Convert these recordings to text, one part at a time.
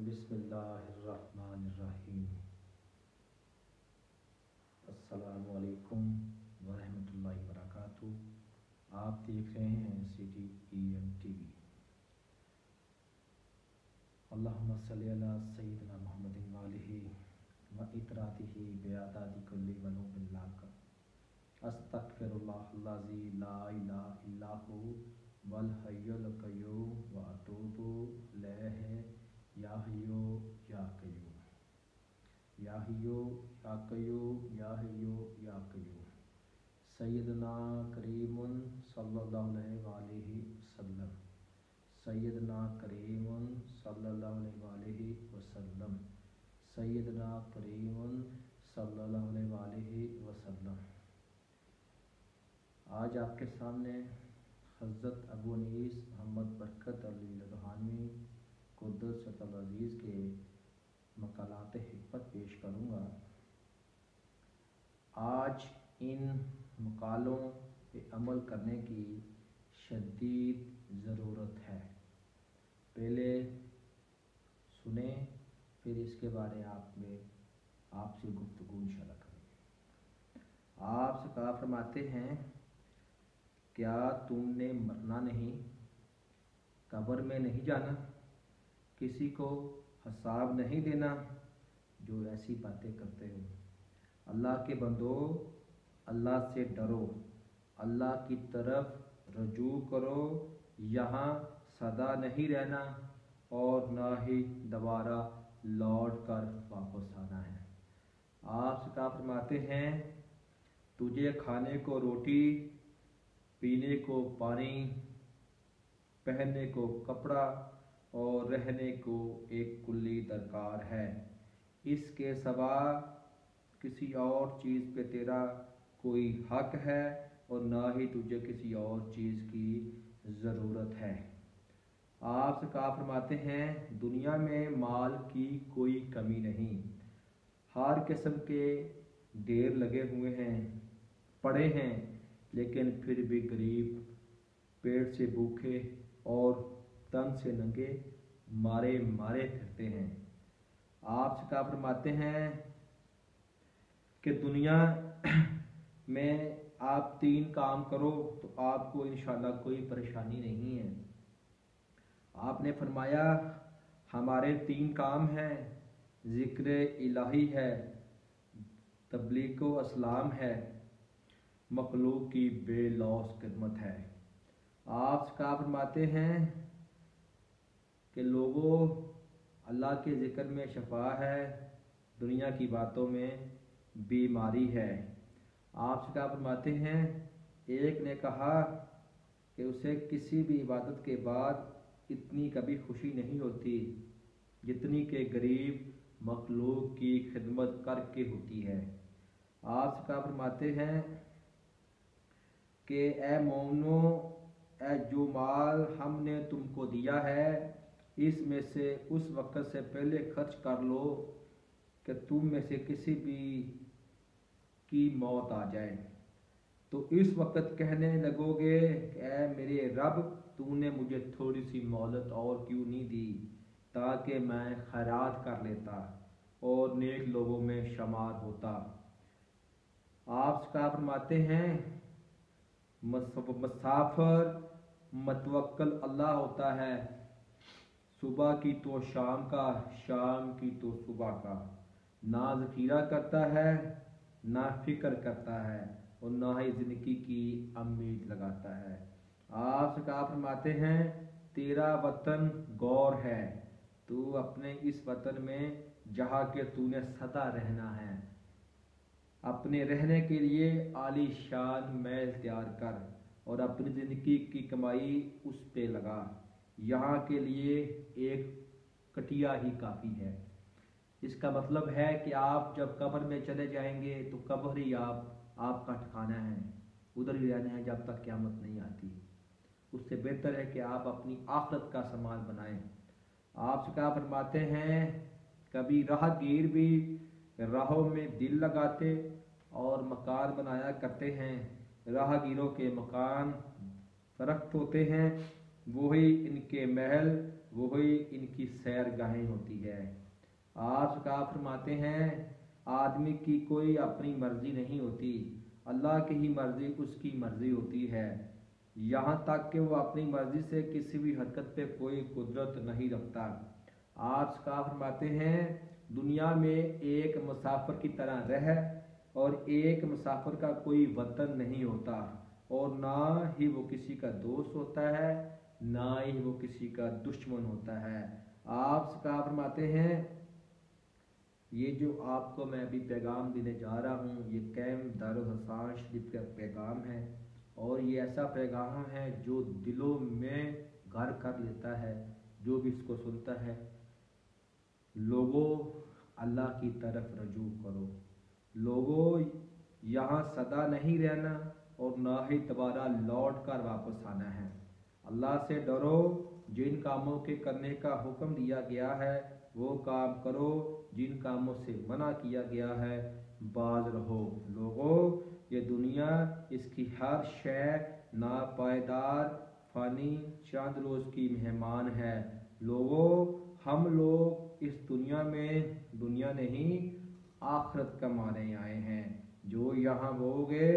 बिस्मिल्लाहिर्रहमानिर्रहीम। अस्सलामु अलैकुम वरहमतुल्लाहि वबरकातुहू। आप देख रहे हैं CTEM TV। अल्लाहुम्मा सल्ली अला सय्यिदिना मुहम्मदिन व आलिहि व इतरातिहि बिअदादि कुल्ली मनूबिन लाका। अस्तगफिरुल्लाहल्लज़ी ला इलाहा इल्ला हु वल हय्युल क़य्यूम व अतूबु इलैहि या हय्यु या क़य्यूम या हय्यु या क़य्यूम या हय्यु या क़य्यूम। सय्यदना करीमुन सल्लल्लाहु अलैहि वसल्लम। सय्यदना करीमुन सल्लल्लाहु अलैहि वसल्लम। सय्यदना करीमुन सल्लल्लाहु अलैहि वसल्लम। आज आपके सामने हज़रत अबू अनीस मोहम्मद बरकत अली लदहानवी कुद्दस सिरहुल अज़ीज़ के मकालात हिकमत पेश करूँगा। आज इन मकालों पे अमल करने की शदीद ज़रूरत है। पहले सुने, फिर इसके बारे आपसे गुफ्तगू इंशाअल्लाह करेंगे। आप सरकार फरमाते हैं, क्या तुमने मरना नहीं, कब्र में नहीं जाना, किसी को हिसाब नहीं देना, जो ऐसी बातें करते हो। अल्लाह के बंदो, अल्लाह से डरो, अल्लाह की तरफ रजू करो। यहाँ सदा नहीं रहना और ना ही दोबारा लौट कर वापस आना है। आप क्या फरमाते हैं, तुझे खाने को रोटी, पीने को पानी, पहनने को कपड़ा और रहने को एक कुल्ली दरकार है। इसके सिवा किसी और चीज़ पे तेरा कोई हक है और ना ही तुझे किसी और चीज़ की ज़रूरत है। आप सरकार फरमाते हैं, दुनिया में माल की कोई कमी नहीं, हर किस्म के ढेर लगे हुए हैं, पड़े हैं, लेकिन फिर भी गरीब पेट से भूखे और तन से नंगे मारे मारे फिरते हैं। आप सरकार फरमाते हैं कि दुनिया में आप 3 काम करो तो आपको इंशाअल्लाह कोई परेशानी नहीं है। आपने फरमाया, हमारे 3 काम हैं, ज़िक्र इलाही है, तबलीग व अस्लाम है, मखलूक की बेलौस खिदमत है। आप क्या फरमाते हैं कि लोगों, अल्लाह के ज़िक्र में शफा है, दुनिया की बातों में बीमारी है। आप क्या फरमाते हैं, एक ने कहा कि उसे किसी भी इबादत के बाद इतनी कभी खुशी नहीं होती जितनी के गरीब मखलूक की खिदमत करके होती है। आप क्या फरमाते हैं कि ए मोमनो, ए जो माल हमने तुमको दिया है, इसमें से उस वक्त से पहले खर्च कर लो कि तुम में से किसी भी की मौत आ जाए, तो इस वक्त कहने लगोगे कि ऐ मेरे रब, तूने मुझे थोड़ी सी मोहलत और क्यों नहीं दी, ताकि मैं खैरात कर लेता और नेक लोगों में शुमार होता। आप क्या फरमाते हैं, मुसाफिर मतवक्कल अल्लाह होता है, सुबह की तो शाम का, शाम की तो सुबह का, ना ज़खीरा करता है, ना फिक्र करता है और ना ही ज़िंदगी की उम्मीद लगाता है। आप क्या फरमाते हैं, तेरा वतन गौर है, तू अपने इस वतन में जहाँ के तूने सदा रहना है, अपने रहने के लिए आलीशान महल तैयार कर और अपनी ज़िंदगी की कमाई उस पे लगा। यहाँ के लिए एक कटिया ही काफ़ी है। इसका मतलब है कि आप जब कब्र में चले जाएंगे तो कब्र ही आपका ठिकाना है, उधर ही रहना है जब तक क़यामत नहीं आती। उससे बेहतर है कि आप अपनी आखिरत का सामान बनाएं। आप क्या फरमाते हैं, कभी राहगीर भी राहों में दिल लगाते और मकान बनाया करते हैं। राहगीरों के मकान दरख्त होते हैं वही इनके महल, वही इनकी सैरगाहें होती है। आप सरकार फरमाते हैं आदमी की कोई अपनी मर्जी नहीं होती, अल्लाह की ही मर्जी उसकी मर्जी होती है। यहाँ तक कि वो अपनी मर्जी से किसी भी हरकत पे कोई कुदरत नहीं रखता। आप सरकार फरमाते हैं दुनिया में एक मुसाफिर की तरह रह, और एक मुसाफिर का कोई वतन नहीं होता, और ना ही वो किसी का दोस्त होता है, ना ही वो किसी का दुश्मन होता है। आप सरकार फरमाते हैं ये जो आपको मैं अभी पैगाम देने जा रहा हूँ ये कैम्प दारुल हसान शरीफ का पैगाम है, और ये ऐसा पैगाम है जो दिलों में घर कर लेता है जो भी इसको सुनता है। लोगों अल्लाह की तरफ रजू करो, लोगों यहाँ सदा नहीं रहना और ना ही दोबारा लौट कर वापस आना है। अल्लाह से डरो, जिन कामों के करने का हुक्म दिया गया है वो काम करो, जिन कामों से मना किया गया है बाज रहो। लोगों ये दुनिया इसकी हर शय नापायदार फानी चंद रोज की मेहमान है। लोगों हम लोग इस दुनिया में दुनिया नहीं आखिरत कमाने आए हैं, जो यहाँ बोओगे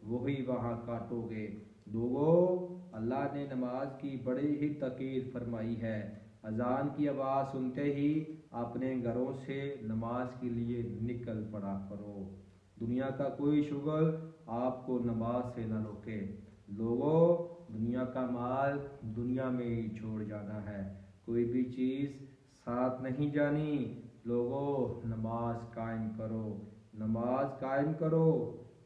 वही वहाँ काटोगे। लोगों अल्लाह ने नमाज की बड़ी ही तकीद फरमाई है। अजान की आवाज़ सुनते ही अपने घरों से नमाज के लिए निकल पड़ा करो। दुनिया का कोई शुगल आपको नमाज से न रोके। लोगों दुनिया का माल दुनिया में ही छोड़ जाना है, कोई भी चीज़ साथ नहीं जानी। लोगों नमाज कायम करो, नमाज कायम करो,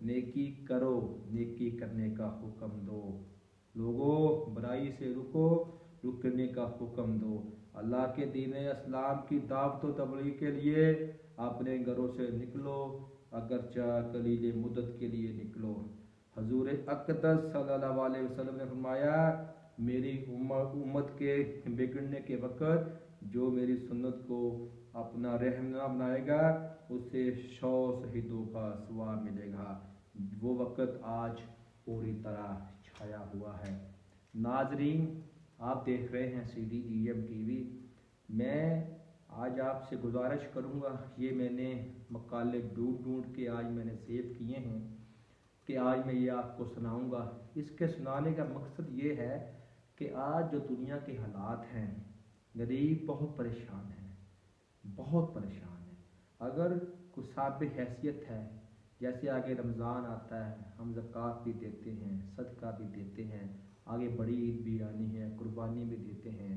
नेकी करो, नेकी करने का हुक्म दो। लोगों बुराई से रुको, रुकने का हुक्म दो। अल्लाह के दीन इस्लाम की दावत व तबलीग के लिए अपने घरों से निकलो, अगरचा कलील मुद्दत के लिए निकलो। हजूर अक़दस सल्लल्लाहु अलैहि वसल्लम ने फरमाया मेरी उम्मत के बिगड़ने के वक़्त जो मेरी सुन्नत को अपना रहनुमा बनाएगा उसे 100 शहीदों का सवाब मिलेगा। वो वक़्त आज पूरी तरह छाया हुआ है। नाजरीन आप देख रहे हैं CDEM TV। मैं आज आपसे गुजारिश करूंगा, ये मैंने मकाले ढूंढ ढूंढ के आज मैंने सेव किए हैं कि आज मैं ये आपको सुनाऊंगा। इसके सुनाने का मकसद ये है कि आज जो दुनिया के हालात हैं, गरीब बहुत परेशान है, बहुत परेशान है। अगर कुछ साहब हैसियत है, जैसे आगे रमज़ान आता है हम ज़कात भी देते हैं, सदका भी देते हैं, आगे बड़ी ईद भी आनी है, कुर्बानी भी देते हैं,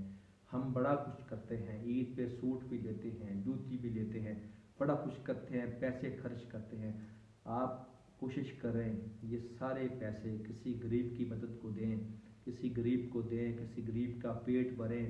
हम बड़ा कुछ करते हैं। ईद पे सूट भी लेते हैं, जूती भी लेते हैं, बड़ा कुछ करते हैं, पैसे खर्च करते हैं। आप कोशिश करें ये सारे पैसे किसी गरीब की मदद को दें, किसी गरीब को दें, किसी गरीब का पेट भरें।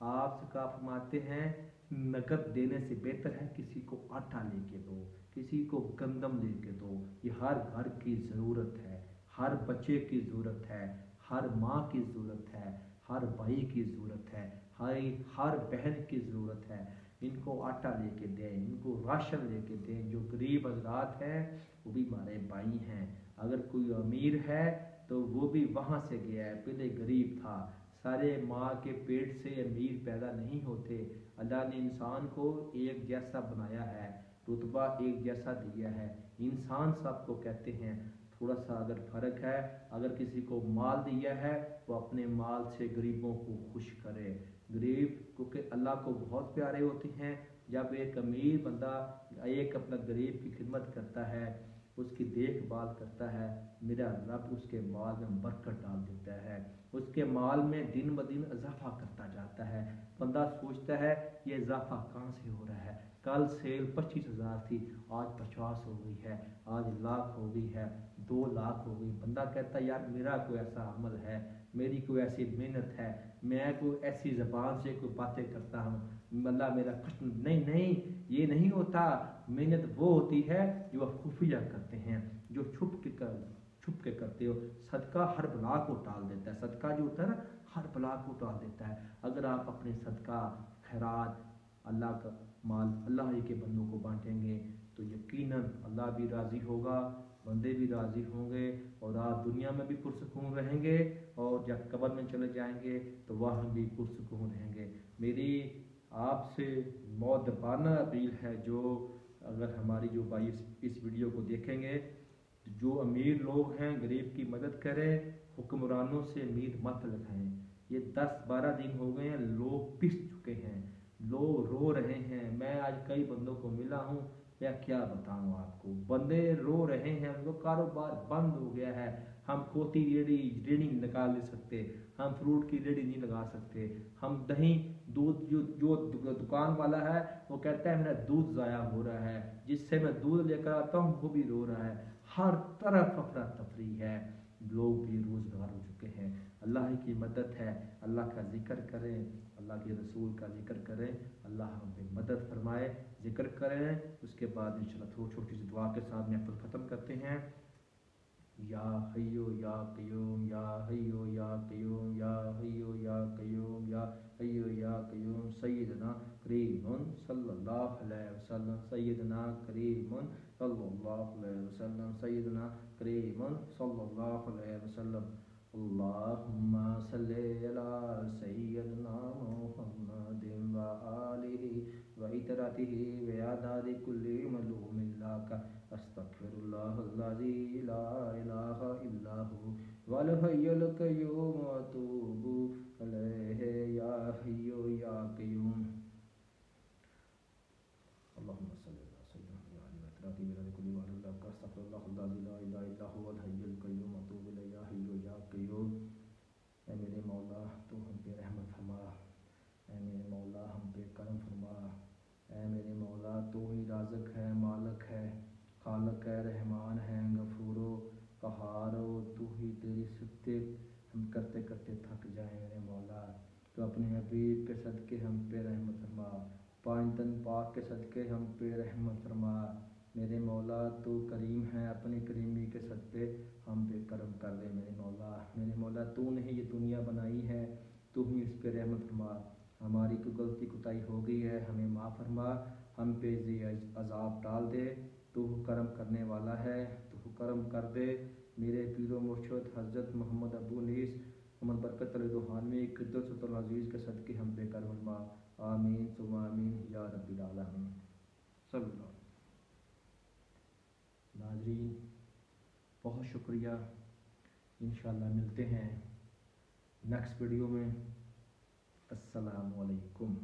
आप सका फरमाते हैं नकद देने से बेहतर है किसी को आटा लेके दो, किसी को गंदम लेके दो। ये हर घर की ज़रूरत है, हर बच्चे की ज़रूरत है, हर माँ की ज़रूरत है, हर भाई की ज़रूरत है, हर बहन की ज़रूरत है। इनको आटा लेके दें, इनको राशन लेके दें। जो गरीब हजरात हैं वो भी हमारे भाई हैं। अगर कोई अमीर है तो वो भी वहाँ से गया है, पहले गरीब था। सारे माँ के पेट से अमीर पैदा नहीं होते। अल्लाह ने इंसान को एक जैसा बनाया है, रुतबा एक जैसा दिया है। इंसान सबको कहते हैं, थोड़ा सा अगर फ़र्क है। अगर किसी को माल दिया है तो अपने माल से गरीबों को खुश करे। गरीब क्योंकि अल्लाह को बहुत प्यारे होते हैं। जब एक अमीर बंदा एक अपना गरीब की खिदमत करता है, उसकी देखभाल करता है, मेरा रब उसके माल में बरकत डाल देता है, उसके माल में दिन ब दिन इजाफा करता जाता है। बंदा सोचता है ये इजाफा कहाँ से हो रहा है, कल सेल 25,000 थी आज 50 हो गई है, आज लाख हो गई है, 2 लाख हो गई। बंदा कहता है यार मेरा कोई ऐसा अमल है, मेरी कोई ऐसी मेहनत है, मैं कोई ऐसी ज़बान से कोई बातें करता हूँ, अल्लाह मेरा कुछ नहीं। नहीं ये नहीं होता। मेहनत वो होती है जो आप खुफिया करते हैं, जो छुप के करते हो। सदका हर बला को टाल देता है। सदका जो होता है ना हर बला को टाल देता है। अगर आप अपने सदका खैरात अल्लाह का माल अल्लाह ही के बंदों को बांटेंगे तो यकीनन अल्लाह भी राज़ी होगा, बंदे भी राज़ी होंगे और आप दुनिया में भी पुरसकून रहेंगे और जब कब्र में चले जाएंगे तो वहाँ भी पुरसकून रहेंगे। मेरी आपसे मौदबाना अपील है, जो अगर हमारी जो भाई इस वीडियो को देखेंगे, जो अमीर लोग हैं गरीब की मदद करें, हुक्मरानों से उम्मीद मत लगाएं। ये 10-12 दिन हो गए हैं, लोग पिस चुके हैं, लोग रो रहे हैं। मैं आज कई बंदों को मिला हूँ, मैं क्या बताऊँ आपको, बंदे रो रहे हैं, उनको कारोबार बंद हो गया है। हम खोती रेड़ी नहीं लगा ले सकते, हम फ्रूट की रेड़ी नहीं लगा सकते, हम दही दूध जो दुकान वाला है वो कहता है मेरा दूध ज़ाया हो रहा है, जिससे मैं दूध लेकर आता हूँ वो भी रो रहा है। हर तरफ अफरा तफरी है, लोग बेरोजगार हो चुके हैं। अल्लाह की मदद है, अल्लाह का जिक्र करें, अल्लाह के रसूल का जिक्र करें, अल्लाह हम पे मदद फरमाए। जिक्र करें, उसके बाद इंशाल्लाह थोड़ी छोटी सी दुआ के साथ महफिल ख़त्म करते हैं। या हय्यो या क़य्यूम, या हय्यो या क़य्यूम, या हय्यो या क़य्यूम, या हय्यो या क़य्यूम। सय्यदना करीमुन सल्लल्लाहु अलैहि वसल्लम, सय्यदना करीमुन सल्लल्लाहु अलैहि वसल्लम, सय्यदना करीमुन सल्लल्लाहु अलैहि वसल्लम। अल्लाहुम्मा सल्लि अला सय्यदना मुहम्मदिन व आलिहि व इतरतिहि व आदादि कुल्ली मलूमिन लाका अस्तगफिरुल्लाहल्लज़ी ला इलाहा इल्ला हु वल हय्युल क़य्यूम व अतूबु अलैहि या हय्यु या क़य्यूम। अल्लाहुम्मा सल्लि अला सय्यिदिना व इतरतिहि व आदादि कुल्ली मलूमिन लाका अस्तगफिरुल्लाहल्लज़ी ला इलाहा इल्ला हु वल हय्युल क़य्यूम व अतूबु अलैहि या हय्यु या क़य्यूम। ऐ मेरे मौला तू हम पे रहमत फरमा, ऐ मेरे मौला हम पे करम फरमा, ऐ मेरे मौला तू ही राज़िक है, मालिक है, खालिक है, रहमान है, गफूरो कहारो, तू ही, तेरी सिफ़ते हम करते करते थक जाएं मेरे मौला। तो अपने हबीब के सदक़े हम पे रहमत फरमा, पाँच तन पाक के सदक़े हम पे रहमत फरमा। मेरे मौला तू करीम है, अपनी करीमी के सदक़े हम पे करम कर दे मेरे मौला। मेरे मौला तूने ही ये दुनिया बनाई है, तू ही इस पे रहमत फरमा। हमारी कोई गलती कोताही हो गई है, हमें माफ़ फरमा, हम पे ये अज़ाब डाल दे। तू करम करने वाला है, तू करम कर दे। मेरे पीरो मुर्शिद हज़रत मोहम्मद अबू नीस मोहम्मद बरकत अली रूहानी क़ुद्दसुल अज़ीज़ के सदक़े हम पे करम फरमा। आमीन सुम्मा आमीन या रब्बिल आलमीन। सल्लल्लाहु अलैहि वसल्लम। नाज़रीन बहुत शुक्रिया, इंशाअल्लाह मिलते हैं नेक्स्ट वीडियो में। अस्सलामु अलैकुम।